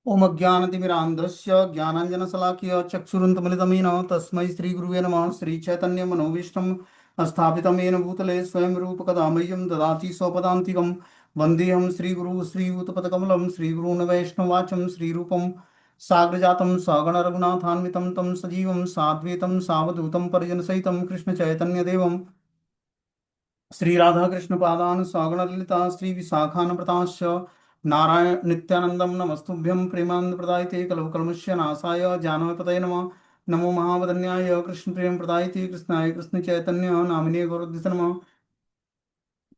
ओम अज्ञानतिमिरान्धस्य ज्ञानाञ्जनशलाकया चक्षुरुन्मिलितमेन तस्मै श्रीगुरुवे नमः। श्रीचैतन्यमनोभीष्टं स्थापितं येन भूतले स्वयं रूपकदा मह्यं ददाति स्वपदान्तिकं। वन्देऽहं श्रीगुरुः श्रीयुतपदकमलं श्रीगुरून् वैष्णवाचं श्रीरूपं साग्रजातं सगणरघुनाथान्वितं तं सजीवं साद्वैतं सावधूतं परिजनसहितं कृष्णचैतन्यदेवं श्री राधा कृष्ण पादान सागण ललिता श्री विशाखान्विताश्च नारायण नित्यानंदम नमस्तुभ्यं प्रेमानंद प्रदायते कलव कलमुष्य नाशाय जानवपतये नमः। नमो महावदन्याय कृष्ण प्रेम प्रदायते कृष्णाय कृष्ण चैतन्य नामिने गौरद्विष नमः।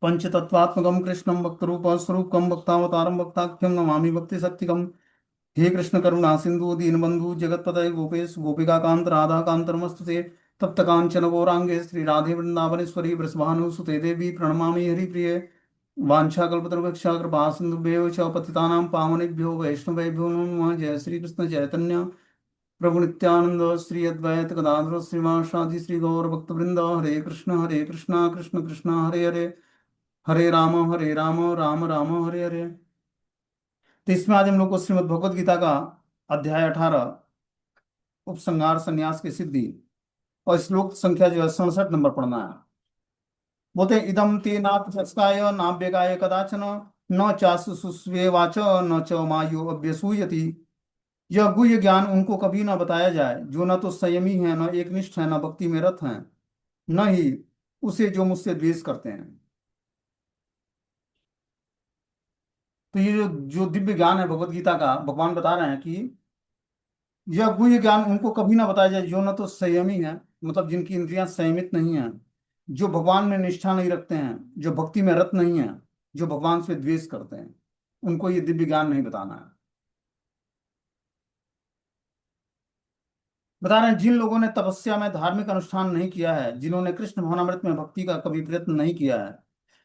पंचतत्वात्मकं कृष्णं भक्तरूप स्वरूपकं भक्तावतारं भक्ताख्यं नमामि भक्ति सत्तिकम्। हे कृष्ण करुणा सिंधु दीनबंधु जगतपतये गोपेश गोपिकाकांत राधाकांत नमस्तुते। तप्त कांचन गौरांगे श्री राधे वृंदावनेश्वरी वृषभानुसुते देवी प्रणमामि हरिप्रिये। वाञ्छाकल्पतरुभ्यश्च कृपा सिन्धुभ्यो च पतितानां पावनेभ्यो वैष्णवेभ्यो नमो नमः। जय श्री कृष्ण चैतन्य प्रभु नित्यानंद श्री अद्वैत गदाधर श्रीवासादि श्री गौर भक्तवृंद। हरे कृष्ण कृष्ण कृष्ण हरे हरे, हरे राम राम राम हरे हरे। तो इसमें आज हम लोग को श्रीमद् भगवद गीता का अध्याय 18 उपसंहार संन्यास की सिद्धि और श्लोक संख्या जो है 67 नंबर पढ़ना है। बोलते हैं, इदम ते नाथस्काय नाभ्यगाय कदाचन न चासु सुस्वे वाच न च मायो अभ्यसूयति। यह गुह्य ज्ञान उनको कभी न बताया जाए जो न तो संयमी है, न एकनिष्ठ है, न भक्ति में रत है, न ही उसे जो मुझसे द्वेष करते हैं। तो ये जो जो दिव्य ज्ञान है भगवत गीता का, भगवान बता रहे हैं कि यह गुह्य ज्ञान उनको कभी ना बताया जाए जो न तो संयमी है, मतलब जिनकी इंद्रियां संयमित नहीं है, जो भगवान में निष्ठा नहीं रखते हैं, जो भक्ति में रत नहीं है, जो भगवान से द्वेष करते हैं, उनको ये दिव्य ज्ञान नहीं बताना है। बता रहे हैं, जिन लोगों ने तपस्या में धार्मिक अनुष्ठान नहीं किया है, जिन्होंने कृष्ण भवनामृत में भक्ति का कभी प्रयत्न नहीं किया है,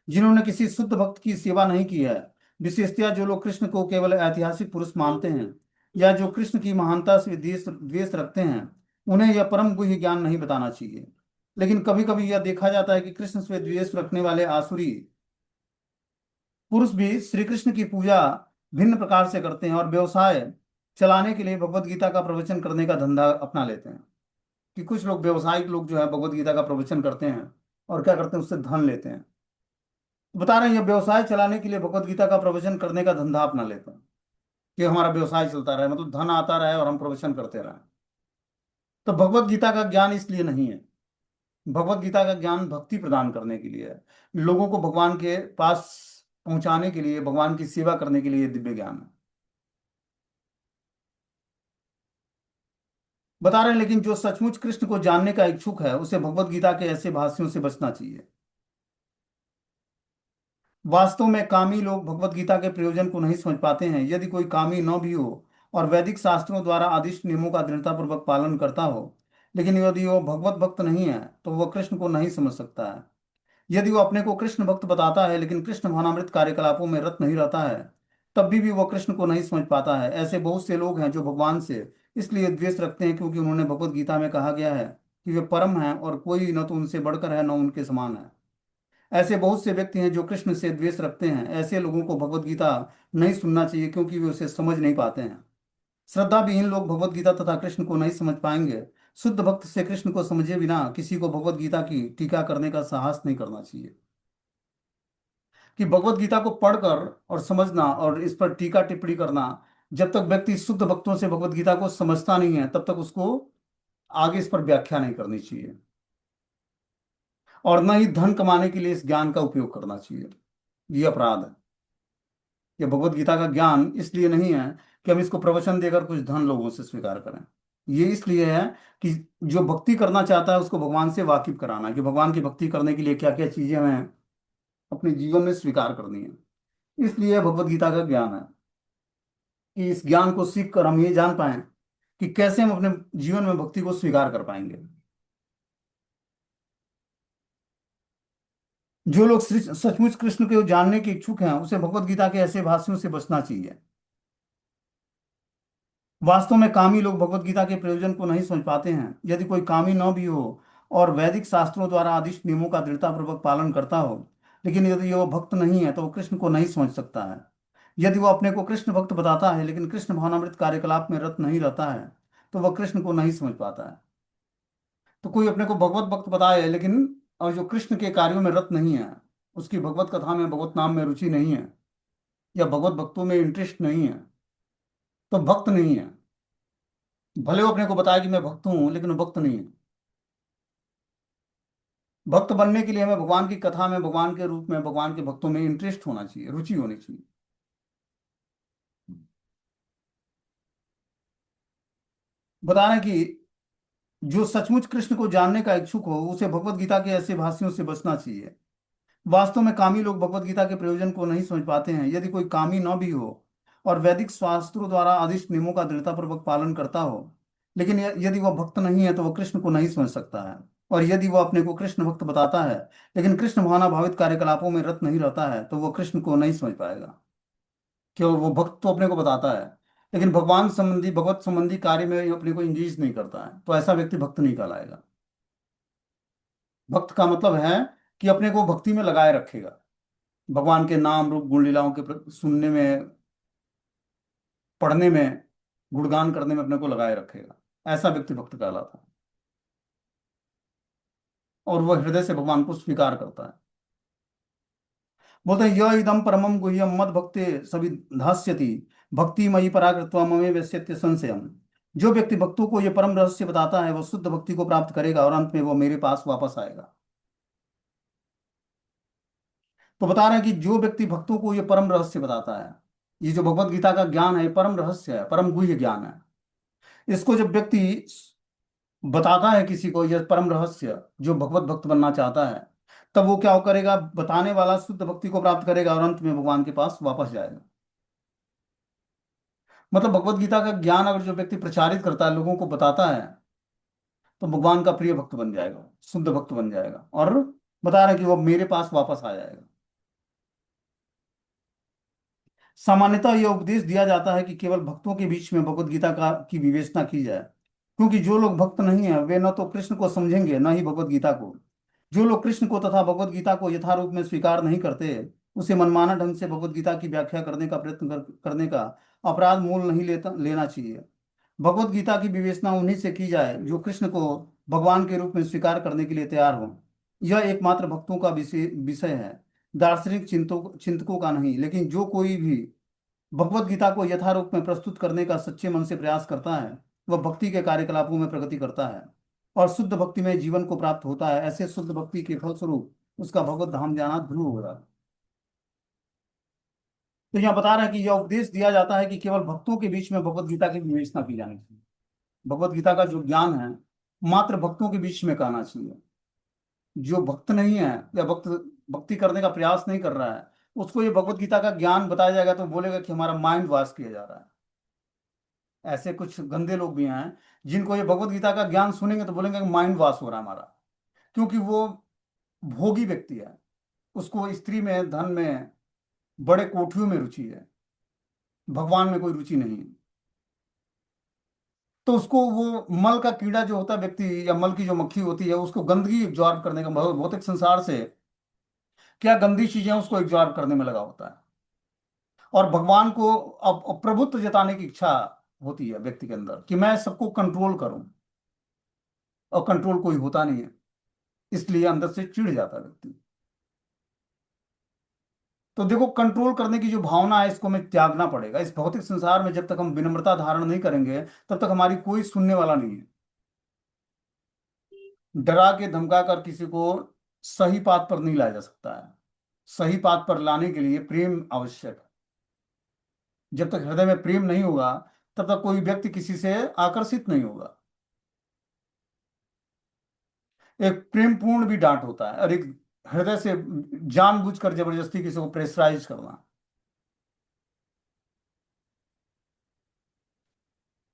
जिन्होंने किसी शुद्ध भक्त की सेवा नहीं की है, विशेषतया जो लोग कृष्ण को केवल ऐतिहासिक पुरुष मानते हैं या जो कृष्ण की महानता से द्वेष द्वेष रखते हैं, उन्हें यह परम गुह्य ज्ञान नहीं बताना चाहिए। लेकिन कभी कभी यह देखा जाता है कि कृष्ण से द्वेष रखने वाले आसुरी पुरुष भी श्री कृष्ण की पूजा भिन्न प्रकार से करते हैं और व्यवसाय चलाने के लिए भगवत गीता का प्रवचन करने का धंधा अपना लेते हैं। कि कुछ लोग, व्यवसायिक लोग जो है, भगवत गीता का प्रवचन करते हैं और क्या करते हैं, उससे धन लेते हैं। बता रहे हैं, ये व्यवसाय चलाने के लिए भगवत गीता का प्रवचन करने का धंधा अपना लेते हैं कि हमारा व्यवसाय चलता रहे, मतलब धन आता रहे और हम प्रवचन करते रहे। तो भगवत गीता का ज्ञान इसलिए नहीं है। भगवत गीता का ज्ञान भक्ति प्रदान करने के लिए है, लोगों को भगवान के पास पहुंचाने के लिए, भगवान की सेवा करने के लिए ये दिव्य ज्ञान है। बता रहे हैं, लेकिन जो सचमुच कृष्ण को जानने का इच्छुक है उसे भगवत गीता के ऐसे भाष्यों से बचना चाहिए। वास्तव में कामी लोग भगवत गीता के प्रयोजन को नहीं समझ पाते हैं। यदि कोई कामी न भी हो और वैदिक शास्त्रों द्वारा आदिष्ट नियमों का दृढ़तापूर्वक पालन करता हो, लेकिन यदि वो भगवत भक्त नहीं है तो वह कृष्ण को नहीं समझ सकता है। यदि वो अपने को कृष्ण भक्त बताता है लेकिन कृष्ण भावनामृत कार्यकलापों में रत नहीं रहता है, तब भी वो कृष्ण को नहीं समझ पाता है। ऐसे बहुत से लोग हैं जो भगवान से इसलिए द्वेष रखते हैं क्योंकि उन्होंने भगवत गीता में कहा गया है कि वे परम हैं और कोई न तो उनसे बढ़कर है न उनके समान है। ऐसे बहुत से व्यक्ति हैं जो कृष्ण से द्वेष रखते हैं। ऐसे लोगों को भगवत गीता नहीं सुनना चाहिए क्योंकि वे उसे समझ नहीं पाते हैं। श्रद्धा विहीन लोग भगवत गीता तथा कृष्ण को नहीं समझ पाएंगे। शुद्ध भक्त से कृष्ण को समझे बिना किसी को भगवत गीता की टीका करने का साहस नहीं करना चाहिए। कि भगवत गीता को पढ़कर और समझना और इस पर टीका टिप्पणी करना, जब तक व्यक्ति शुद्ध भक्तों से भगवत गीता को समझता नहीं है तब तक उसको आगे इस पर व्याख्या नहीं करनी चाहिए और न ही धन कमाने के लिए इस ज्ञान का उपयोग करना चाहिए। ये अपराध है। ये भगवत गीता का ज्ञान इसलिए नहीं है कि हम इसको प्रवचन देकर कुछ धन लोगों से स्वीकार करें। ये इसलिए है कि जो भक्ति करना चाहता है उसको भगवान से वाकिफ कराना, कि भगवान की भक्ति करने के लिए क्या क्या चीजें हमें अपने जीवन में स्वीकार करनी है। इसलिए भगवत गीता का ज्ञान है कि इस ज्ञान को सीख कर हम ये जान पाए कि कैसे हम अपने जीवन में भक्ति को स्वीकार कर पाएंगे। जो लोग सचमुच कृष्ण को जानने के इच्छुक हैं उसे भगवत गीता के ऐसे भाष्यों से बचना चाहिए। वास्तव में कामी लोग भगवत गीता के प्रयोजन को नहीं समझ पाते हैं। यदि कोई कामी न भी हो और वैदिक शास्त्रों द्वारा आदिष्ट नियमों का दृढ़तापूर्वक पालन करता हो, लेकिन यदि वह भक्त नहीं है तो वो कृष्ण को नहीं समझ सकता है। यदि वो अपने को कृष्ण भक्त बताता है लेकिन कृष्ण भावनामृत कार्यकलाप में रत नहीं रहता है तो वह कृष्ण को नहीं समझ पाता है। तो कोई अपने को भगवत भक्त बताए लेकिन और जो कृष्ण के कार्यों में रत नहीं है, उसकी भगवत कथा में भगवत नाम में रुचि नहीं है, या भगवत भक्तों में इंटरेस्ट नहीं है, तो भक्त नहीं है। भले वो अपने को बताए कि मैं भक्त हूं लेकिन वो भक्त नहीं है। भक्त बनने के लिए हमें भगवान की कथा में, भगवान के रूप में, भगवान के भक्तों में इंटरेस्ट होना चाहिए, रुचि होनी चाहिए। बता रहे हैं कि जो सचमुच कृष्ण को जानने का इच्छुक हो उसे भगवत गीता के ऐसे भाष्यों से बचना चाहिए। वास्तव में कामी लोग भगवत गीता के प्रयोजन को नहीं समझ पाते हैं। यदि कोई कामी न भी हो और वैदिक शास्त्रों द्वारा आदिष्ट नियमों का दृढ़तापूर्वक पालन करता हो, लेकिन यदि वह भक्त नहीं है तो वह कृष्ण को नहीं समझ सकता है। और यदि वह अपने को कृष्ण भक्त बताता है लेकिन कृष्ण भावना भावित कार्यकलापों में रत नहीं रहता है तो वह कृष्ण को नहीं समझ पाएगा। केवल वो भक्त तो अपने को बताता है लेकिन भगवान संबंधी, भगवत संबंधी कार्य में अपने को इंगेज नहीं करता है, तो ऐसा व्यक्ति भक्त नहीं कहलाएगा। भक्त का मतलब है कि अपने को भक्ति में लगाए रखेगा, भगवान के नाम रूप गुण लीलाओं के सुनने में, पढ़ने में, गुणगान करने में अपने को लगाए रखेगा। ऐसा व्यक्ति भक्त कहलाता है। और वह हृदय से भगवान को स्वीकार करता है। बोलते हैं यह इदम परमम गुह्यम मद भक्ते सभी धास्यति भक्ति मयि पराकृत्वा ममे व्यस्यत्य संशयम। जो व्यक्ति भक्तों को यह परम रहस्य बताता है वह शुद्ध भक्ति को प्राप्त करेगा और अंत में वह मेरे पास वापस आएगा। तो बता रहे हैं कि जो व्यक्ति भक्तों को यह परम रहस्य बताता है, ये जो भगवत गीता का ज्ञान है ये परम रहस्य है, परम गुह्य ज्ञान है। इसको जब व्यक्ति बताता है किसी को यह परम रहस्य, जो भगवत भक्त बनना चाहता है, तब वो क्या करेगा, बताने वाला शुद्ध भक्ति को प्राप्त करेगा और अंत में भगवान के पास वापस जाएगा। मतलब भगवत गीता का ज्ञान अगर जो व्यक्ति प्रचारित करता है, लोगों को बताता है, तो भगवान का प्रिय भक्त बन जाएगा, शुद्ध भक्त बन जाएगा, और बता रहे हैं कि वो मेरे पास वापस आ जाएगा। सामान्यतः यह उपदेश दिया जाता है कि केवल भक्तों के बीच में भगवत गीता का की विवेचना की जाए, क्योंकि जो लोग भक्त नहीं है वे न तो कृष्ण को समझेंगे न ही भगवत गीता को। जो लोग कृष्ण को तथा भगवत गीता को यथारूप में स्वीकार नहीं करते, उसे मनमाना ढंग से भगवत गीता की व्याख्या करने का प्रयत्न करने का अपराध मूल नहीं लेना चाहिए। भगवत गीता की विवेचना उन्हीं से की जाए जो कृष्ण को भगवान के रूप में स्वीकार करने के लिए तैयार हो। यह एकमात्र भक्तों का विषय विषय है, दार्शनिक चिंतकों का नहीं। लेकिन जो कोई भी भगवत गीता को यथारूप में प्रस्तुत करने का सच्चे मन से प्रयास करता है वह भक्ति के कार्यकलापों में प्रगति करता है और शुद्ध भक्ति में जीवन को प्राप्त होता है। ऐसे शुद्ध भक्ति के फलस्वरूप उसका भगवत धाम जाना ध्रुव हो रहा है। तो यहाँ बता रहा है कि यह उपदेश दिया जाता है कि केवल भक्तों के बीच में भगवत गीता की विवेचना की जानी चाहिए। भगवत गीता का जो ज्ञान है मात्र भक्तों के बीच में कहना चाहिए। जो भक्त नहीं है या भक्ति करने का प्रयास नहीं कर रहा है, उसको ये भगवत गीता का ज्ञान बताया जाएगा तो बोलेगा कि हमारा माइंड वॉश किया जा रहा है। ऐसे कुछ गंदे लोग भी हैं जिनको ये भगवत गीता का ज्ञान सुनेंगे तो बोलेंगे कि माइंड वॉश हो रहा है हमारा, क्योंकि वो भोगी व्यक्ति है, उसको स्त्री में, धन में, बड़े कोठियों में रुचि है, भगवान में कोई रुचि नहीं है। तो उसको वो मल का कीड़ा जो होता है व्यक्ति, या मल की जो मक्खी होती है, उसको गंदगी एब्जॉर्ब करने का, भौतिक संसार से क्या गंदी चीजें उसको एब्जॉर्ब करने में लगा होता है। और भगवान को अब प्रभुत्व जताने की इच्छा होती है व्यक्ति के अंदर कि मैं सबको कंट्रोल करूं, और कंट्रोल कोई होता नहीं है, इसलिए अंदर से चिढ़ जाता है व्यक्ति। तो देखो, कंट्रोल करने की जो भावना है इसको हमें त्यागना पड़ेगा। इस भौतिक संसार में जब तक हम विनम्रता धारण नहीं करेंगे तब तक हमारी कोई सुनने वाला नहीं है। डरा के धमका कर किसी को सही पाथ पर नहीं लाया जा सकता है। सही पाथ पर लाने के लिए प्रेम आवश्यक है। जब तक हृदय में प्रेम नहीं होगा तब तक कोई व्यक्ति किसी से आकर्षित नहीं होगा। एक प्रेमपूर्ण भी डांट होता है और एक हृदय से जानबूझकर जबरदस्ती किसी को प्रेशराइज करना।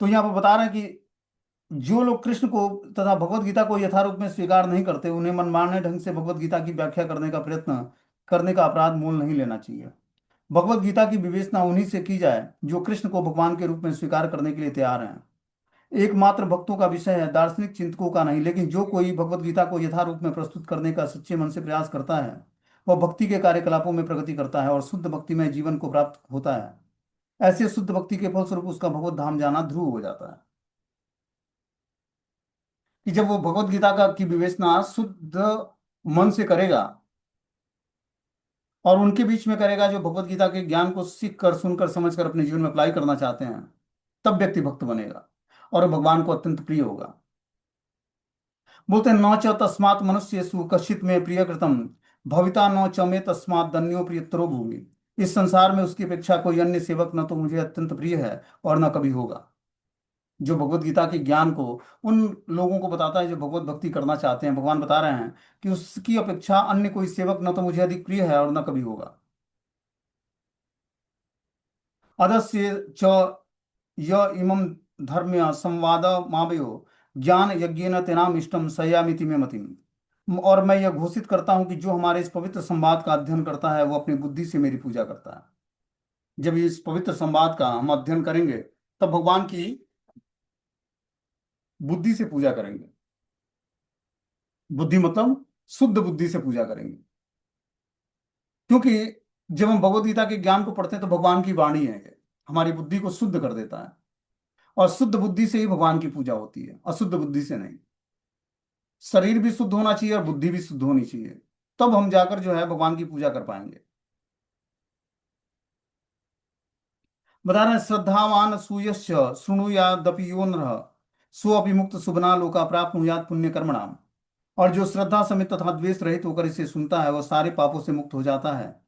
तो यहाँ पर बता रहे हैं कि जो लोग कृष्ण को तथा भगवत गीता को यथारूप में स्वीकार नहीं करते, उन्हें मनमाने ढंग से भगवत गीता की व्याख्या करने का प्रयत्न करने का अपराध मूल नहीं लेना चाहिए। भगवत गीता की विवेचना उन्हीं से की जाए जो कृष्ण को भगवान के रूप में स्वीकार करने के लिए तैयार हैं। एकमात्र भक्तों का विषय है, दार्शनिक चिंतकों का नहीं। लेकिन जो कोई भगवत गीता को यथारूप में प्रस्तुत करने का सच्चे मन से प्रयास करता है वह भक्ति के कार्यकलापों में प्रगति करता है और शुद्ध भक्तिमय जीवन को प्राप्त होता है। ऐसे शुद्ध भक्ति के फलस्वरूप उसका भगवत धाम जाना ध्रुव हो जाता है। कि जब वो भगवत गीता का की विवेचना शुद्ध मन से करेगा और उनके बीच में करेगा जो भगवत गीता के ज्ञान को सीख कर, सुनकर, समझकर अपने जीवन में अप्लाई करना चाहते हैं, तब व्यक्ति भक्त बनेगा और वो भगवान को अत्यंत प्रिय होगा। बोलते हैं, न च तस्मात् मनुष्येषु कश्चित् में प्रिय कृतम भविता न च मे तस्मात् दन्यो प्रियतरो भूमि। इस संसार में उसकी अपेक्षा कोई अन्य सेवक न तो मुझे अत्यंत प्रिय है और न कभी होगा। जो भगवत गीता के ज्ञान को उन लोगों को बताता है जो भगवत भक्ति करना चाहते हैं, भगवान बता रहे हैं कि उसकी अपेक्षा अन्य कोई सेवक न तो मुझे अधिक प्रिय है और न कभी होगा। अदस्य च य इमं धर्म्य संवाद मावयो ज्ञान यज्ञेन तेनाम इष्टम सयामिति में मतिम। और मैं यह घोषित करता हूं कि जो हमारे इस पवित्र संवाद का अध्ययन करता है वो अपनी बुद्धि से मेरी पूजा करता है। जब इस पवित्र संवाद का हम अध्ययन करेंगे तब भगवान की बुद्धि से पूजा करेंगे। बुद्धि मतलब शुद्ध बुद्धि से पूजा करेंगे, क्योंकि जब हम भगवत गीता के ज्ञान को पढ़ते हैं तो भगवान की वाणी है ये, हमारी बुद्धि को शुद्ध कर देता है। और शुद्ध बुद्धि से ही भगवान की पूजा होती है, अशुद्ध बुद्धि से नहीं। शरीर भी शुद्ध होना चाहिए और बुद्धि भी शुद्ध होनी चाहिए, तब हम जाकर जो है भगवान की पूजा कर पाएंगे। बता रहे हैं, श्रद्धावान सूयश्च शृणुयादपि यो नरः सो अपि मुक्त शुभना लोका प्राप्नुयात् पुण्य कर्मणाम। और जो श्रद्धा समेत तथा द्वेष रहित होकर इसे सुनता है वह सारे पापों से मुक्त हो जाता है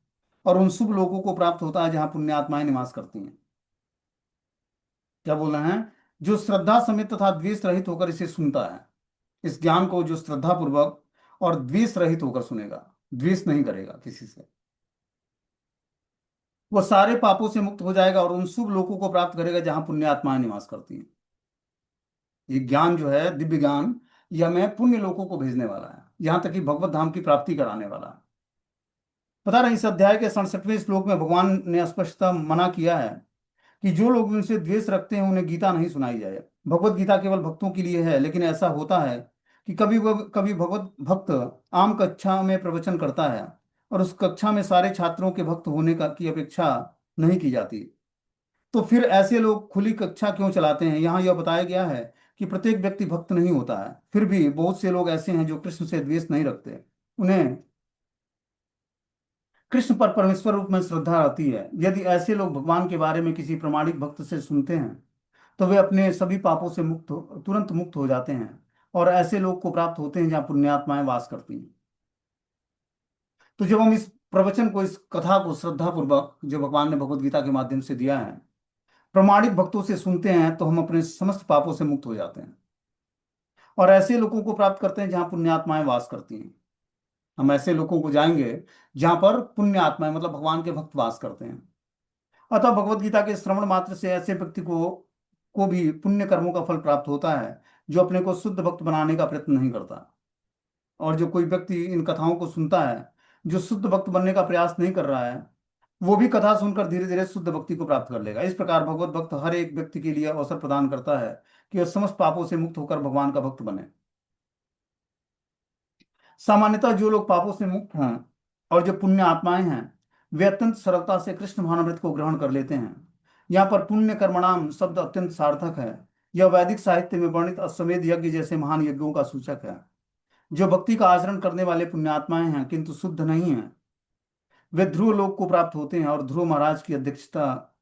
और उन शुभ लोगों को प्राप्त होता है जहां पुण्य आत्माएं निवास करती हैं। क्या बोल रहे हैं? जो श्रद्धा समेत तथा द्वेष रहित होकर इसे सुनता है, इस ज्ञान को जो श्रद्धा पूर्वक और द्वेष रहित होकर सुनेगा, द्वेष नहीं करेगा किसी से, वो सारे पापों से मुक्त हो जाएगा और उन शुभ लोगों को प्राप्त करेगा जहां पुण्य आत्माएं निवास करती हैं। ये ज्ञान जो है दिव्य ज्ञान, यह हमें पुण्य लोगों को भेजने वाला है, यहां तक कि भगवत धाम की प्राप्ति कराने वाला है। पता नहीं, इस अध्याय के 67वें श्लोक में भगवान ने स्पष्टतः मना किया है कि जो लोग उनसे द्वेष रखते हैं उन्हें गीता नहीं सुनाई जाए। भगवत गीता केवल भक्तों के लिए है, लेकिन ऐसा होता है कि कभी भगवत भक्त आम कक्षा में प्रवचन करता है और उस कक्षा में सारे छात्रों के भक्त होने का की अपेक्षा नहीं की जाती। तो फिर ऐसे लोग खुली कक्षा क्यों चलाते हैं? यहाँ यह बताया गया है कि प्रत्येक व्यक्ति भक्त नहीं होता है, फिर भी बहुत से लोग ऐसे हैं जो कृष्ण से द्वेष नहीं रखते। उन्हें कृष्ण पर परमेश्वर रूप में श्रद्धा आती है। यदि ऐसे लोग भगवान के बारे में किसी प्रामाणिक भक्त से सुनते हैं तो वे अपने सभी पापों से तुरंत मुक्त हो जाते हैं और ऐसे लोग को प्राप्त होते हैं जहाँ पुण्यात्माएं वास करती हैं। तो जब हम इस प्रवचन को, इस कथा को श्रद्धा पूर्वक जो भगवान ने भगवत गीता के माध्यम से दिया है प्रमाणिक भक्तों से सुनते हैं तो हम अपने समस्त पापों से मुक्त हो जाते हैं और ऐसे लोगों को प्राप्त करते हैं जहाँ पुण्यात्माएं वास करती हैं। हम ऐसे लोगों को जाएंगे जहां पर पुण्य आत्माएं मतलब भगवान के भक्त वास करते हैं। अतः भगवत गीता के श्रवण मात्र से ऐसे व्यक्ति को भी पुण्य कर्मों का फल प्राप्त होता है जो अपने को शुद्ध भक्त बनाने का प्रयत्न नहीं करता। और जो कोई व्यक्ति इन कथाओं को सुनता है जो शुद्ध भक्त बनने का प्रयास नहीं कर रहा है, वो भी कथा सुनकर धीरे धीरे शुद्ध भक्ति को प्राप्त कर लेगा। इस प्रकार भगवत भक्त हर एक व्यक्ति के लिए अवसर प्रदान करता है कि वह समस्त पापों से मुक्त होकर भगवान का भक्त बने। सामान्यतः जो लोग पापों से मुक्त हैं और जो पुण्य आत्माएं हैं वे अत्यंत सरलता से कृष्ण भावनामृत को ग्रहण कर लेते हैं। यहाँ पर पुण्य कर्मणाम शब्द अत्यंत सार्थक है। यह वैदिक साहित्य में वर्णित अश्वमेध यज्ञ जैसे महान यज्ञों का सूचक है। जो भक्ति का आचरण करने वाले पुण्यात्माएं हैं किंतु शुद्ध नहीं हैं, वे ध्रुव लोक को प्राप्त होते हैं और ध्रुव महाराज की अध्यक्षता,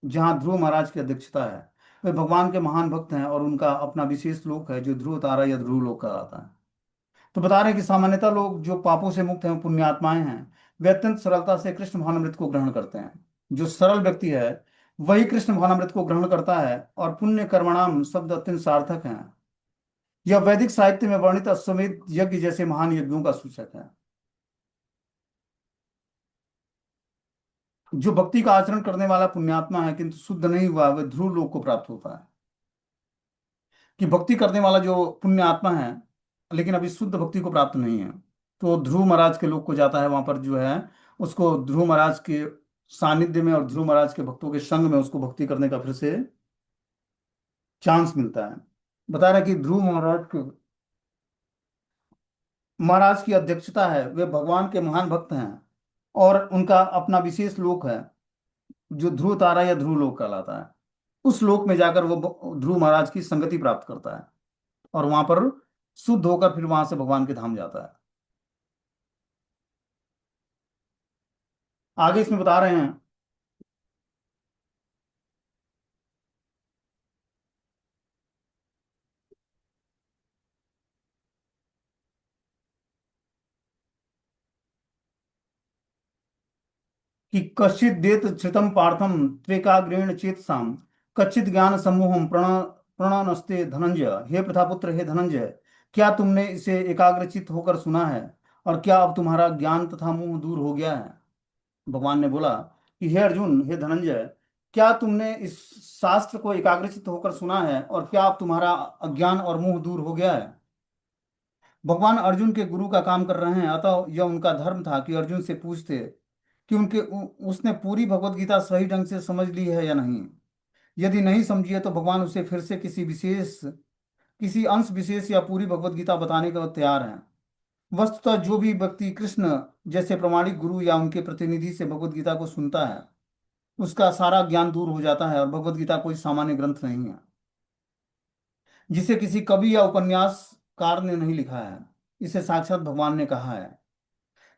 जहाँ ध्रुव महाराज की अध्यक्षता है, वे भगवान के महान भक्त हैं और उनका अपना विशेष लोक है जो ध्रुव तारा या ध्रुव लोक कहलाता है। तो बता रहे हैं कि सामान्यतः लोग जो पापों से मुक्त हैं, पुण्य आत्माएं हैं, वे अत्यंत सरलता से कृष्ण भावनामृत को ग्रहण करते हैं। जो सरल व्यक्ति है वही कृष्ण भावनामृत को ग्रहण करता है और पुण्य कर्मणाम शब्द अत्यंत सार्थक है। यह वैदिक साहित्य में वर्णित अश्वमेध यज्ञ जैसे महान यज्ञों का सूचक है। जो भक्ति का आचरण करने वाला पुण्यात्मा है किंतु शुद्ध नहीं हुआ वह ध्रुव लोक को प्राप्त होता है। कि भक्ति करने वाला जो पुण्य आत्मा है लेकिन अभी शुद्ध भक्ति को प्राप्त नहीं है, तो ध्रुव महाराज के लोक को जाता है। वहां पर जो है उसको ध्रुव महाराज के सानिध्य में और ध्रुव महाराज के भक्तों के संग में उसको भक्ति करने का फिर से चांस मिलता है। बता रहा है कि ध्रुव महाराज की अध्यक्षता है, वे भगवान के महान भक्त हैं और उनका अपना विशेष लोक है जो ध्रुव तारा या ध्रुव लोक कहलाता है। उस लोक में जाकर वो ध्रुव महाराज की संगति प्राप्त करता है और वहां पर शुद्ध होकर फिर वहां से भगवान के धाम जाता है। आगे इसमें बता रहे हैं कि कश्चित देत श्रितम पार्थम त्वेकाग्रेण चेतसाम कच्चित ज्ञान समूहम प्रणनस्ते धनंजय। हे प्रथापुत्र, हे धनंजय, क्या तुमने इसे एकाग्रचित होकर सुना है और क्या अब तुम्हारा ज्ञान तथा मोह दूर हो गया है? भगवान ने बोला कि हे अर्जुन, हे धनंजय, क्या तुमने इस शास्त्र को एकाग्रचित होकर सुना है और क्या अब तुम्हारा अज्ञान और मोह दूर हो गया है? भगवान अर्जुन के गुरु का काम कर रहे हैं, अतः यह उनका धर्म था कि अर्जुन से पूछते कि उसने पूरी भगवत गीता सही ढंग से समझ ली है या नहीं। यदि नहीं समझी है तो भगवान उसे फिर से किसी अंश विशेष या पूरी भगवत गीता बताने को तैयार हैं। वस्तुतः जो भी व्यक्ति कृष्ण जैसे प्रमाणिक गुरु या उनके प्रतिनिधि से भगवत गीता को सुनता है, उसका सारा ज्ञान दूर हो जाता है और भगवत गीता कोई सामान्य ग्रंथ नहीं है जिसे किसी कवि या उपन्यासकार ने नहीं लिखा है। इसे साक्षात भगवान ने कहा है।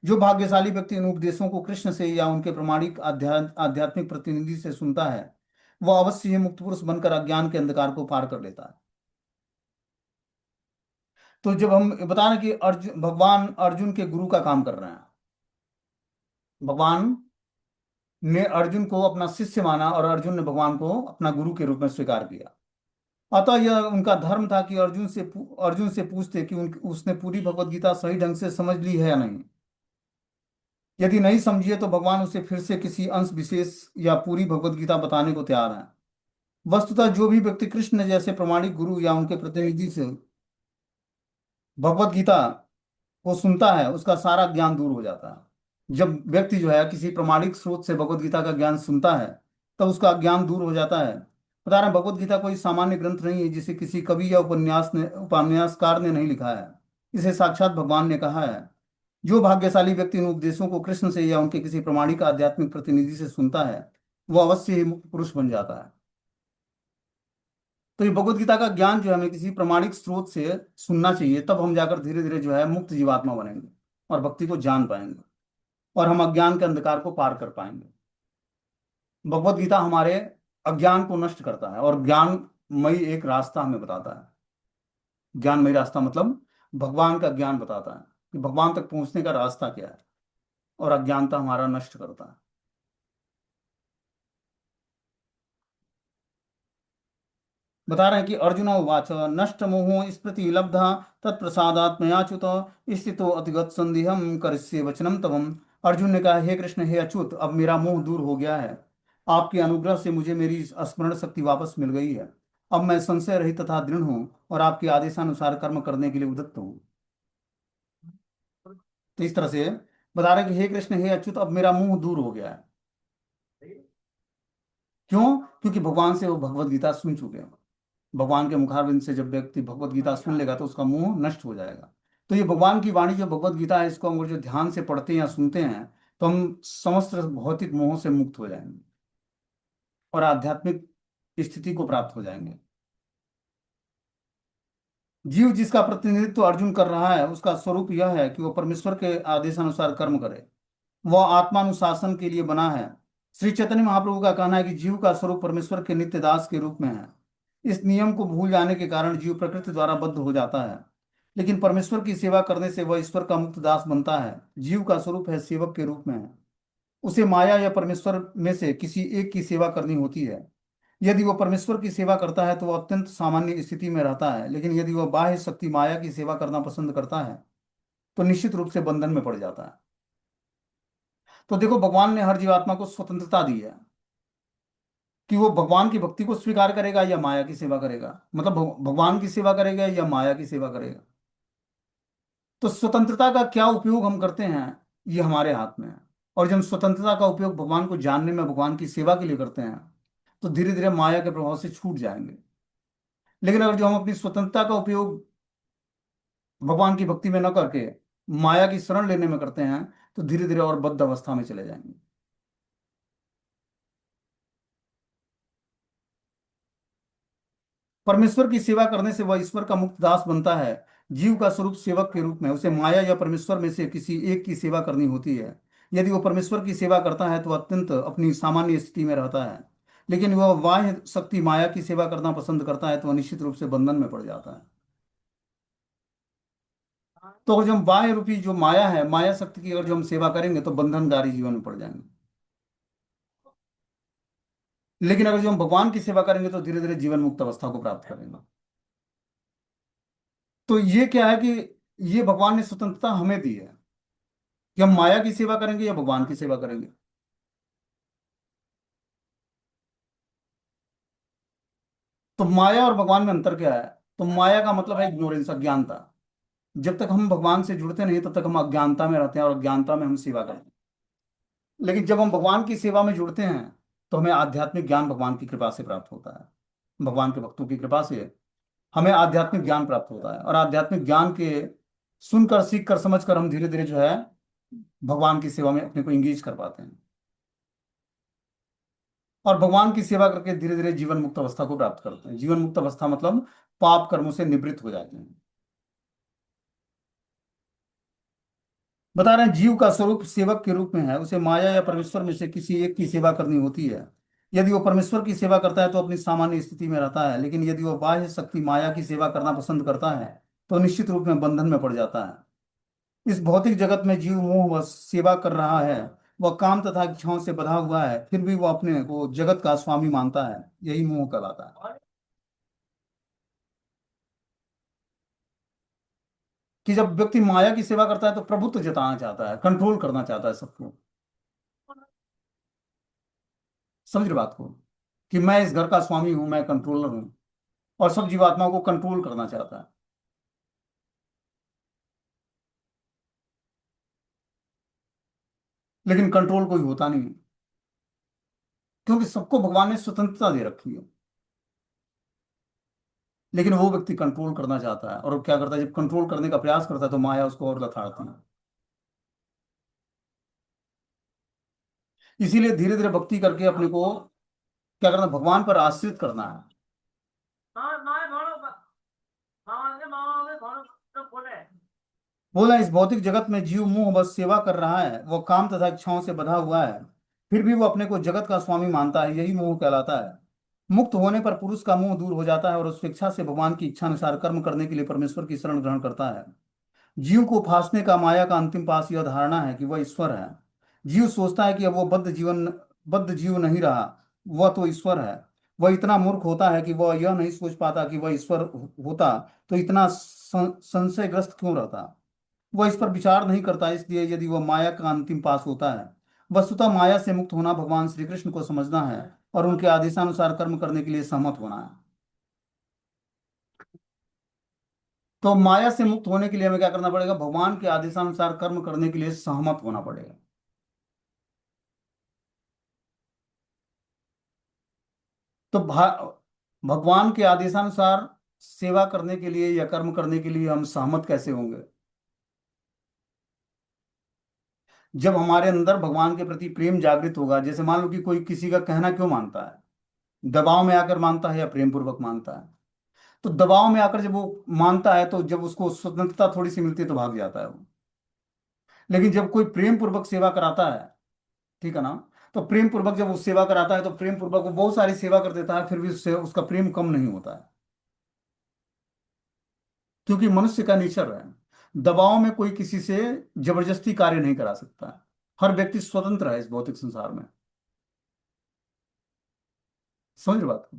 जो भाग्यशाली व्यक्ति इन उपदेशों को कृष्ण से या उनके प्रमाणिक आध्यात्मिक प्रतिनिधि से सुनता है, वह अवश्य ही मुक्त पुरुष बनकर अज्ञान के अंधकार को पार कर लेता है। तो जब हम बता रहे हैं कि भगवान अर्जुन के गुरु का काम कर रहे हैं, भगवान ने अर्जुन को अपना शिष्य माना और अर्जुन ने भगवान को अपना गुरु के रूप में स्वीकार किया। अतः यह उनका धर्म था कि अर्जुन से पूछते कि उसने पूरी भगवत गीता सही ढंग से समझ ली है या नहीं। यदि नहीं समझिए तो भगवान उसे फिर से किसी अंश विशेष या पूरी भगवत गीता बताने को तैयार है। वस्तुतः जो भी व्यक्ति कृष्ण जैसे प्रमाणिक गुरु या उनके प्रतिनिधि से भगवत गीता को सुनता है, उसका सारा ज्ञान दूर हो जाता है। जब व्यक्ति जो है किसी प्रमाणिक स्रोत से भगवत गीता का ज्ञान सुनता है, तब उसका ज्ञान दूर हो जाता है। बता रहे हैं, भगवत गीता कोई सामान्य ग्रंथ नहीं है जिसे किसी कवि या उपन्यासकार ने नहीं लिखा है। इसे साक्षात भगवान ने कहा है। जो भाग्यशाली व्यक्ति इन उपदेशों को कृष्ण से या उनके किसी प्रमाणिक आध्यात्मिक प्रतिनिधि से सुनता है, वो अवश्य ही मुक्त पुरुष बन जाता है। तो ये भगवत गीता का ज्ञान जो है हमें किसी प्रमाणिक स्रोत से सुनना चाहिए, तब हम जाकर धीरे धीरे जो है मुक्त जीवात्मा बनेंगे और भक्ति को जान पाएंगे और हम अज्ञान के अंधकार को पार कर पाएंगे। भगवत गीता हमारे अज्ञान को नष्ट करता है और ज्ञानमयी एक रास्ता हमें बताता है। ज्ञानमयी रास्ता मतलब भगवान का ज्ञान बताता है कि भगवान तक पहुंचने का रास्ता क्या है, और अज्ञानता हमारा नष्ट करता है। बता रहे हैं कि अर्जुन उवाच नष्ट मोहो स्मृति लब्धा तत्प्रसादात् मयाच्युत स्थितो अतिगत संदेहम करिष्ये वचनम तवम। अर्जुन ने कहा, हे कृष्ण, हे अच्युत, अब मेरा मोह दूर हो गया है। आपके अनुग्रह से मुझे मेरी स्मरण शक्ति वापस मिल गई है। अब मैं संशय रहित तथा दृढ़ हूँ और आपके आदेशानुसार कर्म करने के लिए उद्यत हूँ। तो इस तरह से बता रहे हैं कि हे कृष्ण, हे अच्युत, अब मेरा मोह दूर हो गया है। क्यों? क्योंकि भगवान से वो भगवत गीता सुन चुके हैं। भगवान के मुखारविंद से जब व्यक्ति भगवत गीता सुन लेगा तो उसका मोह नष्ट हो जाएगा। तो ये भगवान की वाणी जो भगवत गीता है, इसको हम जो ध्यान से पढ़ते हैं या सुनते हैं, तो हम समस्त भौतिक मोह से मुक्त हो जाएंगे और आध्यात्मिक स्थिति को प्राप्त हो जाएंगे। जीव जिसका प्रतिनिधित्व अर्जुन कर रहा है, उसका स्वरूप यह है कि वह परमेश्वर के आदेशानुसार कर्म करे। वह आत्मानुशासन के लिए बना है। श्री चैतन्य महाप्रभु का कहना है कि जीव का स्वरूप परमेश्वर के नित्य दास के रूप में है। इस नियम को भूल जाने के कारण जीव प्रकृति द्वारा बद्ध हो जाता है, लेकिन परमेश्वर की सेवा करने से वह ईश्वर का मुक्त दास बनता है। जीव का स्वरूप है सेवक के रूप में है। उसे माया या परमेश्वर में से किसी एक की सेवा करनी होती है। यदि वह परमेश्वर की सेवा करता है तो वह अत्यंत सामान्य स्थिति में रहता है, लेकिन यदि वह बाह्य शक्ति माया की सेवा करना पसंद करता है तो निश्चित रूप से बंधन में पड़ जाता है। तो देखो, भगवान ने हर जीवात्मा को स्वतंत्रता दी है कि वो भगवान की भक्ति को स्वीकार करेगा या माया की सेवा करेगा, मतलब भगवान की सेवा करेगा या माया की सेवा करेगा। तो स्वतंत्रता का क्या उपयोग हम करते हैं, ये हमारे हाथ में है। और जब हम स्वतंत्रता का उपयोग भगवान को जानने में, भगवान की सेवा के लिए करते हैं, तो धीरे धीरे माया के प्रभाव से छूट जाएंगे। लेकिन अगर जो हम अपनी स्वतंत्रता का उपयोग भगवान की भक्ति में न करके माया की शरण लेने में करते हैं, तो धीरे धीरे और बद्ध अवस्था में चले जाएंगे। परमेश्वर की सेवा करने से वह ईश्वर का मुक्त दास बनता है। जीव का स्वरूप सेवक के रूप में, उसे माया या परमेश्वर में से किसी एक की सेवा करनी होती है। यदि वो परमेश्वर की सेवा करता है तो अत्यंत अपनी सामान्य स्थिति में रहता है। लेकिन वह बाह्य शक्ति माया की सेवा करना पसंद करता है तो वह निश्चित रूप से बंधन में पड़ जाता है। तो जो हम बाह्य रूपी जो माया है, माया शक्ति की अगर जो हम सेवा करेंगे तो बंधनकारी जीवन में पड़ जाएंगे। लेकिन अगर जो हम भगवान की सेवा करेंगे तो धीरे धीरे जीवन मुक्त अवस्था को प्राप्त करेंगे। तो ये क्या है कि ये भगवान ने स्वतंत्रता हमें दी है कि हम माया की सेवा करेंगे या भगवान की सेवा करेंगे। तो माया और भगवान में अंतर क्या है? तो माया का मतलब है इग्नोरेंस, अज्ञानता। जब तक हम भगवान से जुड़ते नहीं तब तक हम अज्ञानता में रहते हैं और अज्ञानता में हम सेवा करते हैं। लेकिन जब हम भगवान की सेवा में जुड़ते हैं तो हमें आध्यात्मिक ज्ञान भगवान की कृपा से प्राप्त होता है। भगवान के भक्तों की कृपा से हमें आध्यात्मिक ज्ञान प्राप्त होता है, और आध्यात्मिक ज्ञान के सुनकर सीख कर समझ कर हम धीरे धीरे जो है भगवान की सेवा में अपने को इंगेज कर पाते हैं। और भगवान की सेवा करके धीरे धीरे जीवन मुक्त अवस्था को प्राप्त करते हैं। जीवन मुक्त अवस्था मतलब पाप कर्मों से निवृत्त हो जाते हैं। बता रहे हैं जीव का स्वरूप सेवक के रूप में है, उसे माया या परमेश्वर में से किसी एक की सेवा करनी होती है। यदि वो परमेश्वर की सेवा करता है तो अपनी सामान्य स्थिति में रहता है। लेकिन यदि वो बाह्य शक्ति माया की सेवा करना पसंद करता है तो निश्चित रूप में बंधन में पड़ जाता है। इस भौतिक जगत में जीव मोह व सेवा कर रहा है। वह काम तथा इच्छाओं से बंधा हुआ है, फिर भी वो अपने को जगत का स्वामी मानता है। यही मोह कहलाता है। कि जब व्यक्ति माया की सेवा करता है तो प्रभुत्व जताना चाहता है, कंट्रोल करना चाहता है सबको। समझ रहे बात को? कि मैं इस घर का स्वामी हूं, मैं कंट्रोलर हूं, और सब जीवात्माओं को कंट्रोल करना चाहता है। लेकिन कंट्रोल कोई होता नहीं है, क्योंकि सबको भगवान ने स्वतंत्रता दे रखी है। लेकिन वो व्यक्ति कंट्रोल करना चाहता है, और वो क्या करता है, जब कंट्रोल करने का प्रयास करता है तो माया उसको और लथाड़ती है। इसीलिए धीरे धीरे भक्ति करके अपने को क्या करना, भगवान पर आश्रित करना है। बोला इस भौतिक जगत में जीव मुंह बस सेवा कर रहा है, वो काम तथा इच्छाओं से बंधा हुआ है, फिर भी वो अपने को जगत का स्वामी मानता है। यही मोह कहलाता है। मुक्त होने पर पुरुष का मोह दूर हो जाता है और उस स्वेच्छा से भगवान की इच्छा अनुसार कर्म करने के लिए परमेश्वर की शरण ग्रहण करता है। जीव को फांसने का माया का अंतिम पास यह धारणा है कि वह ईश्वर है। जीव सोचता है कि अब वो बद्ध जीव नहीं रहा, वह तो ईश्वर है। वह इतना मूर्ख होता है कि वह यह नहीं सोच पाता कि वह ईश्वर होता तो इतना संशयग्रस्त क्यों रहता। वह इस पर विचार नहीं करता, इसलिए यदि वह माया का अंतिम पास होता है। वस्तुतः माया से मुक्त होना भगवान श्री कृष्ण को समझना है और उनके आदेशानुसार कर्म करने के लिए सहमत होना है। तो माया से मुक्त होने के लिए हमें क्या करना पड़ेगा? भगवान के आदेशानुसार कर्म करने के लिए सहमत होना पड़ेगा। तो भगवान के आदेशानुसार सेवा करने के लिए या कर्म करने के लिए हम सहमत कैसे होंगे? जब हमारे अंदर भगवान के प्रति प्रेम जागृत होगा। जैसे मान लो कि कोई किसी का कहना क्यों मानता है, दबाव में आकर मानता है या प्रेम पूर्वक मानता है? तो दबाव में आकर जब वो मानता है तो जब उसको स्वतंत्रता थोड़ी सी मिलती है तो भाग जाता है वो। लेकिन जब कोई प्रेम पूर्वक सेवा कराता है, ठीक है ना, तो प्रेम पूर्वक जब वो सेवा कराता है तो प्रेम पूर्वक वो बहुत सारी सेवा कर देता है, फिर भी उससे उसका प्रेम कम नहीं होता है। क्योंकि मनुष्य का नेचर है, दबाव में कोई किसी से जबरदस्ती कार्य नहीं करा सकता। हर व्यक्ति स्वतंत्र है इस भौतिक संसार में। समझ रहे बात को?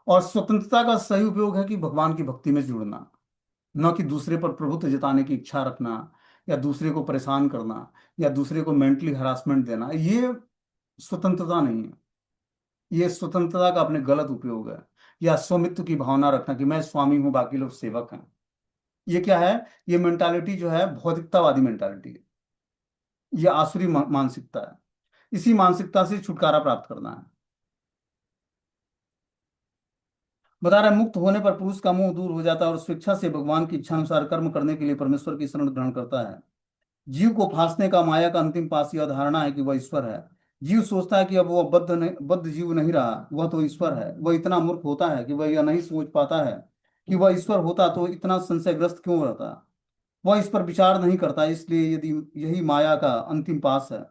और स्वतंत्रता का सही उपयोग है कि भगवान की भक्ति में जुड़ना, न कि दूसरे पर प्रभुत्व जताने की इच्छा रखना, या दूसरे को परेशान करना, या दूसरे को मेंटली हरासमेंट देना। ये स्वतंत्रता नहीं है। ये स्वतंत्रता का अपने गलत उपयोग है। या स्वामित्व की भावना रखना कि मैं स्वामी हूं, बाकी लोग सेवक हैं। ये क्या है? ये मेंटालिटी जो है भौतिकतावादी मेंटालिटी है। ये आसुरी मानसिकता है। इसी मानसिकता से छुटकारा प्राप्त करना है। बता रहा है, मुक्त होने पर पुरुष का मोह दूर हो जाता है और स्वेच्छा से भगवान की इच्छा अनुसार कर्म करने के लिए परमेश्वर की शरण ग्रहण करता है। जीव को फांसने का माया का अंतिम पास यह धारणा है कि वह ईश्वर है। जीव सोचता है कि अब वह बद्ध जीव नहीं रहा, वह तो ईश्वर है। वह इतना मूर्ख होता है कि वह यह नहीं सोच पाता है कि वह ईश्वर होता तो इतना संशयग्रस्त क्यों रहता। वह इस पर विचार नहीं करता, इसलिए यदि यही माया का अंतिम पास है।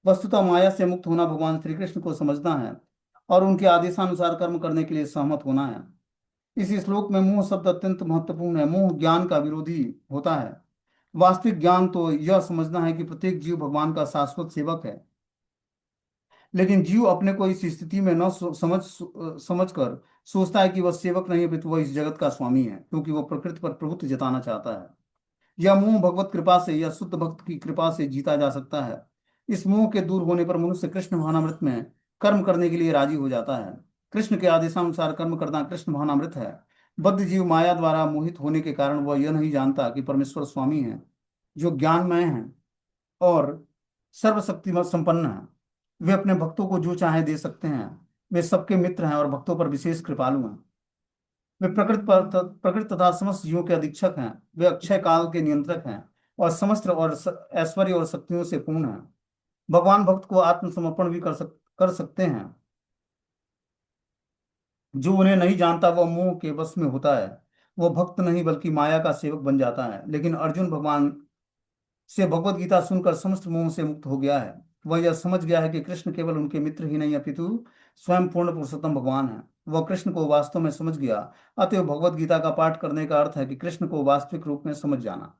वस्तुतः माया से मुक्त होना भगवान श्री कृष्ण को समझना है और उनके आदेशानुसार कर्म करने के लिए सहमत होना है। इस श्लोक में मोह शब्द अत्यंत महत्वपूर्ण है। मोह ज्ञान का विरोधी होता है। वास्तविक ज्ञान तो यह समझना है कि प्रत्येक जीव भगवान का शाश्वत सेवक है। लेकिन जीव अपने को इस स्थिति में न समझ कर सोचता है कि वह सेवक नहीं है, अपितु वह इस जगत का स्वामी है, क्योंकि वह प्रकृति पर प्रभुत्व जताना चाहता है। यह मोह भगवत कृपा से या शुद्ध भक्त की कृपा से जीता जा सकता है। इस मोह के दूर होने पर मनुष्य कृष्ण भावनामृत में कर्म करने के लिए राजी हो जाता है। कृष्ण के आदेशानुसार कर्म करना कृष्ण भावनामृत है। बद्ध जीव माया द्वारा मोहित होने के कारण वह यह नहीं जानता कि परमेश्वर स्वामी है, जो ज्ञानमय है और सर्वशक्तिमत संपन्न है। वे अपने भक्तों को जो चाहे दे सकते हैं। वे सबके मित्र हैं और भक्तों पर विशेष कृपालु हैं। वे प्रकृति तथा समस्त जीवों के अधीक्षक हैं। वे अक्षय काल के नियंत्रक हैं और समस्त और ऐश्वर्य और शक्तियों से पूर्ण हैं। भगवान भक्त को आत्मसमर्पण भी कर सकते हैं। जो उन्हें नहीं जानता वह मोह के वश में होता है। वह भक्त नहीं बल्कि माया का सेवक बन जाता है। लेकिन अर्जुन भगवान से भगवत गीता सुनकर समस्त मोह से मुक्त हो गया है। वह यह समझ गया है कि कृष्ण केवल उनके मित्र ही नहीं अपितु स्वयं पूर्ण पुरुषोत्तम भगवान है। वह कृष्ण को वास्तव में समझ गया। अतएव भगवत गीता का पाठ करने का अर्थ है कि कृष्ण को वास्तविक रूप में समझ जाना।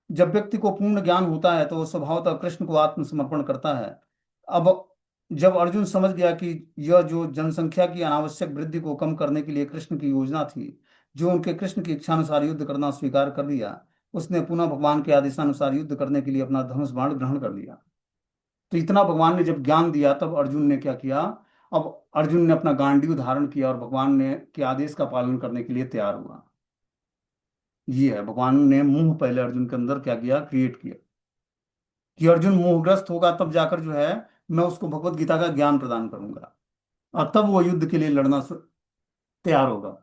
जब व्यक्ति को पूर्ण ज्ञान होता है तो वह स्वभावतः कृष्ण को आत्मसमर्पण करता है। अब जब अर्जुन समझ गया कि यह जो जनसंख्या की अनावश्यक वृद्धि को कम करने के लिए कृष्ण की योजना थी, जो उनके कृष्ण की इच्छानुसार युद्ध करना स्वीकार कर लिया, उसने पुनः भगवान के आदेशानुसार युद्ध करने के लिए अपना धनुष बाण ग्रहण कर लिया। तो इतना भगवान ने जब ज्ञान दिया तब अर्जुन ने क्या किया। अब अर्जुन ने अपना गांडीव धारण किया और भगवान ने के आदेश का पालन करने के लिए तैयार हुआ। ये है, भगवान ने मुंह पहले अर्जुन के अंदर क्या किया, क्रिएट किया कि अर्जुन मोहग्रस्त होगा तब जाकर जो है मैं उसको भगवत गीता का ज्ञान प्रदान करूंगा और तब वो युद्ध के लिए लड़ना तैयार होगा।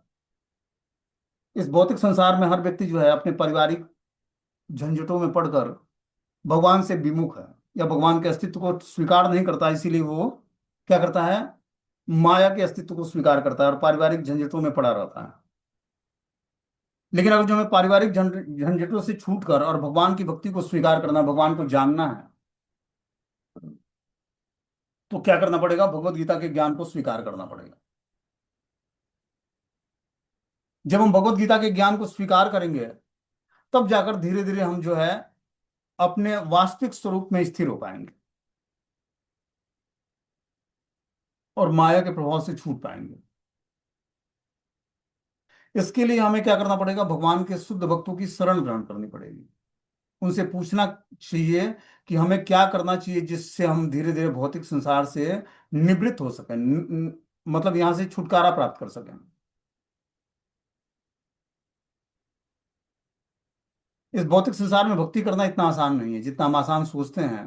इस भौतिक संसार में हर व्यक्ति जो है अपने पारिवारिक झंझटों में पड़कर भगवान से विमुख है या भगवान के अस्तित्व को स्वीकार नहीं करता, इसीलिए वो क्या करता है, माया के अस्तित्व को स्वीकार करता है और पारिवारिक झंझटों में पड़ा रहता है। लेकिन अगर जो हमें पारिवारिक झंझटों से छूट कर और भगवान की भक्ति को स्वीकार करना, भगवान को जानना है, तो क्या करना पड़ेगा, भगवत गीता के ज्ञान को स्वीकार करना पड़ेगा। जब हम भगवत गीता के ज्ञान को स्वीकार करेंगे तब जाकर धीरे धीरे हम जो है अपने वास्तविक स्वरूप में स्थिर हो पाएंगे और माया के प्रभाव से छूट पाएंगे। इसके लिए हमें क्या करना पड़ेगा, भगवान के शुद्ध भक्तों की शरण ग्रहण करनी पड़ेगी। उनसे पूछना चाहिए कि हमें क्या करना चाहिए जिससे हम धीरे धीरे भौतिक संसार से निवृत्त हो सकें, मतलब यहां से छुटकारा प्राप्त कर सकें। इस भौतिक संसार में भक्ति करना इतना आसान नहीं है जितना हम आसान सोचते हैं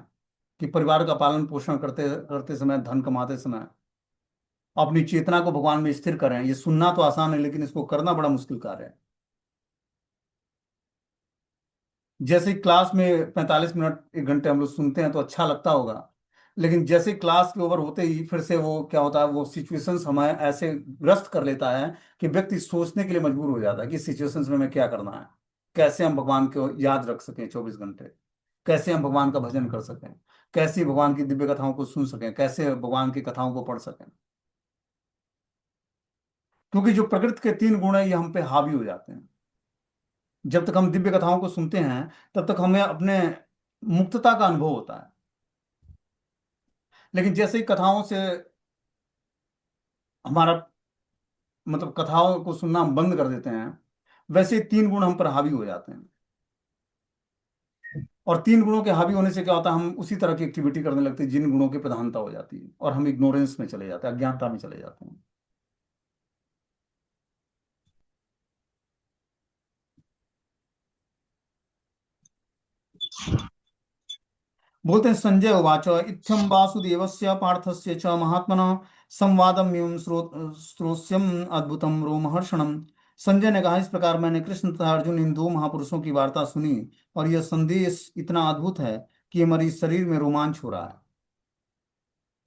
कि परिवार का पालन पोषण करते करते समय, धन कमाते समय अपनी चेतना को भगवान में स्थिर करें। ये सुनना तो आसान है लेकिन इसको करना बड़ा मुश्किल कार्य है। जैसे क्लास में 45 मिनट 1 घंटे हम लोग सुनते हैं तो अच्छा लगता होगा, लेकिन जैसे क्लास के ओवर होते ही फिर से वो क्या होता है, वो सिचुएशंस हमें ऐसे ग्रस्त कर लेता है कि व्यक्ति सोचने के लिए मजबूर हो जाता है कि सिचुएशंस में हमें क्या करना है, कैसे हम भगवान को याद रख सकें 24 घंटे, कैसे हम भगवान का भजन कर सकें, कैसे भगवान की दिव्य कथाओं को सुन सकें, कैसे भगवान की कथाओं को पढ़ सकें। क्योंकि जो प्रकृति के 3 गुण है ये हम पे हावी हो जाते हैं। जब तक हम दिव्य कथाओं को सुनते हैं तब तक हमें अपने मुक्तता का अनुभव होता है। लेकिन जैसे ही कथाओं से हमारा मतलब कथाओं को सुनना हम बंद कर देते हैं, वैसे ही 3 गुण हम पर हावी हो जाते हैं। और 3 गुणों के हावी होने से क्या होता है, हम उसी तरह की एक्टिविटी करने लगते हैं जिन गुणों की प्रधानता हो जाती है और हम इग्नोरेंस में चले जाते हैं, अज्ञानता में चले जाते हैं। बोलते हैं संजय उवाच इत्थम वासुदेवस्य पार्थस्य च महात्मनः संवादम्यं श्रोष्यम अद्भुतम रोमहर्षणम। संजय ने कहा, इस प्रकार मैंने कृष्ण तथा अर्जुन इन दो महापुरुषों की वार्ता सुनी, और यह संदेश इतना अद्भुत है कि हमारी शरीर में रोमांच हो रहा है।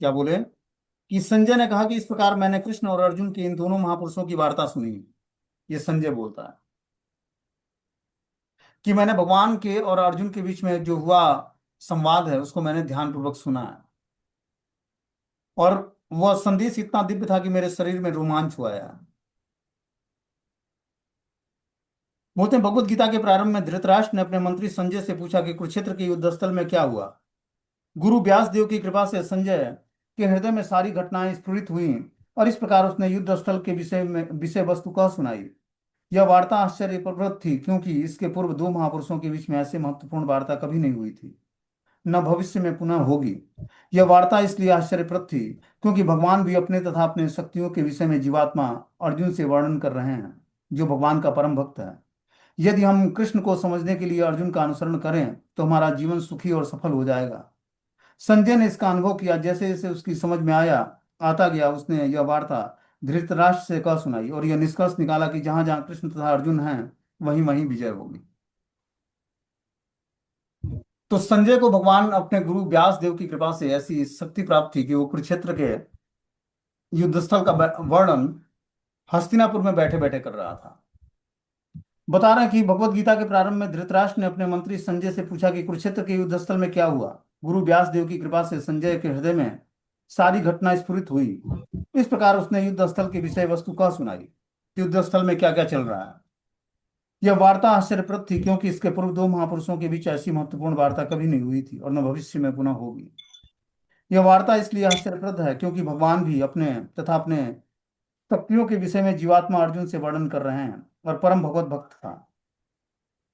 क्या बोले? कि संजय ने कहा कि इस प्रकार मैंने कृष्ण और अर्जुन के इन दोनों महापुरुषों की वार्ता सुनी। ये संजय बोलता है कि मैंने भगवान के और अर्जुन के बीच में जो हुआ संवाद है उसको मैंने ध्यानपूर्वक सुना है, और वह संदेश इतना दिव्य था कि मेरे शरीर में रोमांच हुआ है। बोलते हैं भगवत गीता के प्रारंभ में धृतराष्ट्र ने अपने मंत्री संजय से पूछा कि कुरुक्षेत्र के युद्ध स्थल में क्या हुआ। गुरु व्यास देव की कृपा से संजय के हृदय में सारी घटनाएं स्फुरित हुई, और इस प्रकार उसने युद्ध स्थल के विषय वस्तु कह सुनाई। यह वार्ता आश्चर्यप्रद थी, क्योंकि इसके पूर्व दो महापुरुषों के बीच में ऐसे महत्वपूर्ण वार्ता कभी नहीं हुई थी, न भविष्य में पुनः होगी। यह वार्ता इसलिए आश्चर्यप्रद थी क्योंकि भगवान भी अपने तथा अपने शक्तियों के विषय में जीवात्मा अर्जुन से वर्णन कर रहे हैं, जो भगवान का परम भक्त है। यदि हम कृष्ण को समझने के लिए अर्जुन का अनुसरण करें तो हमारा जीवन सुखी और सफल हो जाएगा। संजय ने इसका अनुभव किया। जैसे जैसे उसकी समझ में आता गया, उसने यह वार्ता धृतराष्ट्र से कह सुनाई, और यह निष्कर्ष निकाला कि जहां जहां कृष्ण तथा अर्जुन हैं वहीं वहीं विजय होगी। तो संजय को भगवान अपने गुरु व्यास देव की कृपा से ऐसी शक्ति प्राप्त थी कि वो कुरुक्षेत्र के युद्ध स्थल का वर्णन हस्तिनापुर में बैठे बैठे कर रहा था। बता रहे हैं कि भगवत गीता के प्रारंभ में धृतराष्ट्र ने अपने मंत्री संजय से पूछा कि कुरुक्षेत्र के युद्ध स्थल में क्या हुआ। गुरु व्यास देव की कृपा से संजय के हृदय में सारी घटना स्फुरित हुई। इस प्रकार उसने युद्ध स्थल की विषय वस्तु कह सुनाई। युद्ध स्थल में क्या क्या चल रहा है। यह वार्ता आश्चर्यप्रद थी, क्योंकि इसके पूर्व दो महापुरुषों के बीच ऐसी महत्वपूर्ण वार्ता कभी नहीं हुई थी और न भविष्य में पुनः होगी। यह वार्ता इसलिए आश्चर्यप्रद है क्योंकि भगवान भी अपने तथा अपने शक्तियों के विषय में जीवात्मा अर्जुन से वर्णन कर रहे हैं, और परम भगवत भक्त था।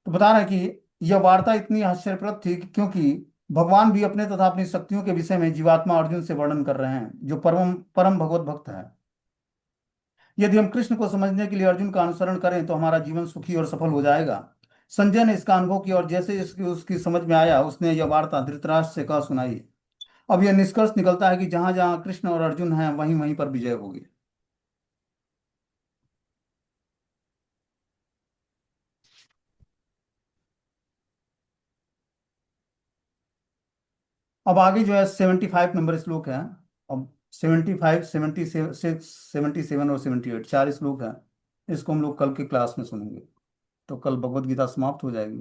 तो बता रहे हैं कि यह वार्ता इतनी आश्चर्यप्रद थी क्योंकि भगवान भी अपने तथा अपनी शक्तियों के विषय में जीवात्मा अर्जुन से वर्णन कर रहे हैं, जो परम परम भगवत भक्त है। यदि हम कृष्ण को समझने के लिए अर्जुन का अनुसरण करें तो हमारा जीवन सुखी और सफल हो जाएगा। संजय ने इसका अनुभव किया, और जैसे इसकी उसकी समझ में आया, उसने यह वार्ता धृतराष्ट्र से कह सुनाई। अब यह निष्कर्ष निकलता है कि जहां जहां कृष्ण और अर्जुन हैं वहीं वहीं पर विजय होगी। अब आगे जो है 75 नंबर श्लोक है। अब 75, 76, 77 और 78 चार श्लोक है। इसको हम लोग कल की क्लास में सुनेंगे। तो कल भगवत गीता समाप्त हो जाएगी।